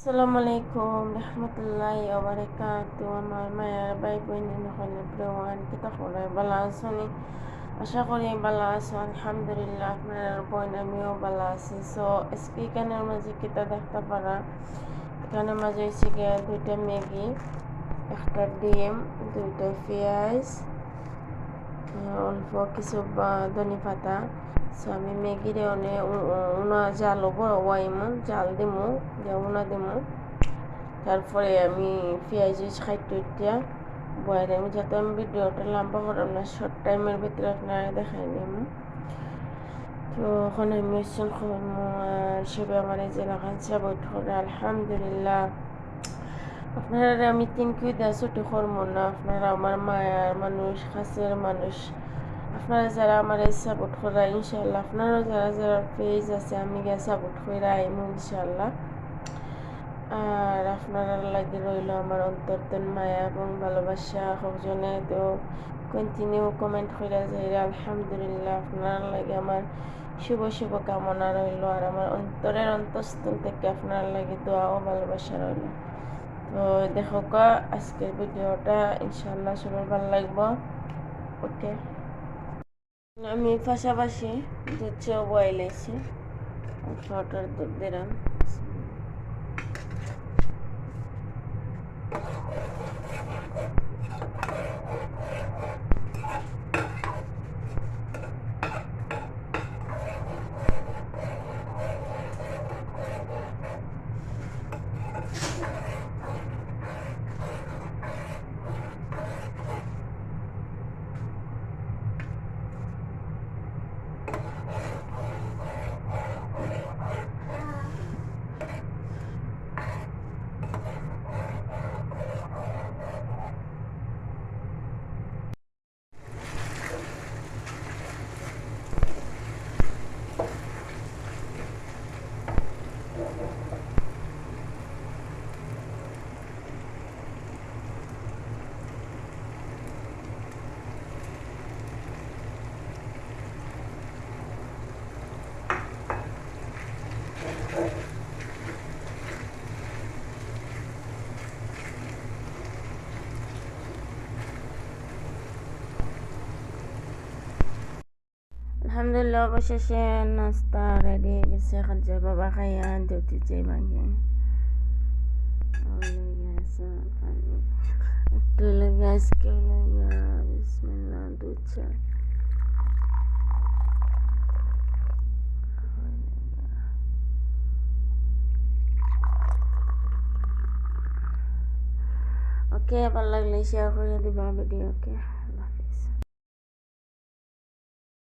আসসালামু আলাইকুম রহমতুল্লাহি ওয়া বারাকাতুহু। আমার মায়ের ভাই বোন হলে প্রেওয়ান কিতা করে ভালো আছেন? আশা করি ভালো আছো। আলহামদুলিল্লাহ আপনার বোন আমিও ভালো আছি। সো আজকে এখানের মাঝে কিতা দেখতে পারা, এখানের মাঝে হয়েছে গিয়ে 2টা ম্যাগি, একটা ডিম, 2টা পেঁয়াজ, অল্প কিছু ধনে পাতা। সো আমি ম্যাগিরে অনেক উনা জাল হবো ওয়াইমু জাল দিমু দিয়ে উনা দিমু। তারপরে আমি পেঁয়াজ খাইতে দিয়া বয়ার আমি যাতে আমি ভিডিওটা লম্বা করলাম না, শর্ট টাইমের ভিতরে আপনারা দেখাই নিম। তো ওখানে আমি হচ্ছেন সবে আমার এই যে লাগান সাবট করে আলহামদুলিল্লাহ। আপনারা আমি তিনকুই দেওয়া ছুটি করবো না, আপনারা আমার মায়ার মানুষ, কাছের মানুষ, আপনারা যারা আমার সাপোর্ট করা ইনশাল্লাহ, আপনারাও যারা যারা পেজ আছে আমি গিয়ে সাপোর্ট করে আইমু ইনশাল্লাহ। আর আপনারা লাগে রইল আমার অন্তর্তন মায়া এবং ভালোবাসা সবজনে তো কন্টিনিউ কমেন্ট করে যাই। আলহামদুলিল্লাহ আপনার লাগে আমার শুভ শুভ কামনা রইল, আর আমার অন্তরের অন্তঃস্থল থেকে আপনার লাগে দোয়া ও ভালোবাসা রইল। তো দেখো আজকের ভিডিওটা ইনশাল্লাহ সবার ভালো লাগবো। ওকে, আমি পাশাপাশি দুধ চেয়েও বয়েল এসে শর্টার দুধ দিলাম। আলহামদুলিল্লাহ অবশেষে নাস্তা রেডি হয়ে গেছে। খাজা বাবা খাইয়া ডিউটি যাইবাগে একটু লেগে আজকে লেগে বিসমিল্লাহ দুধ চা। ওকে, ভালো লাগলে শেয়ার করে দিবা ভিডিওকে।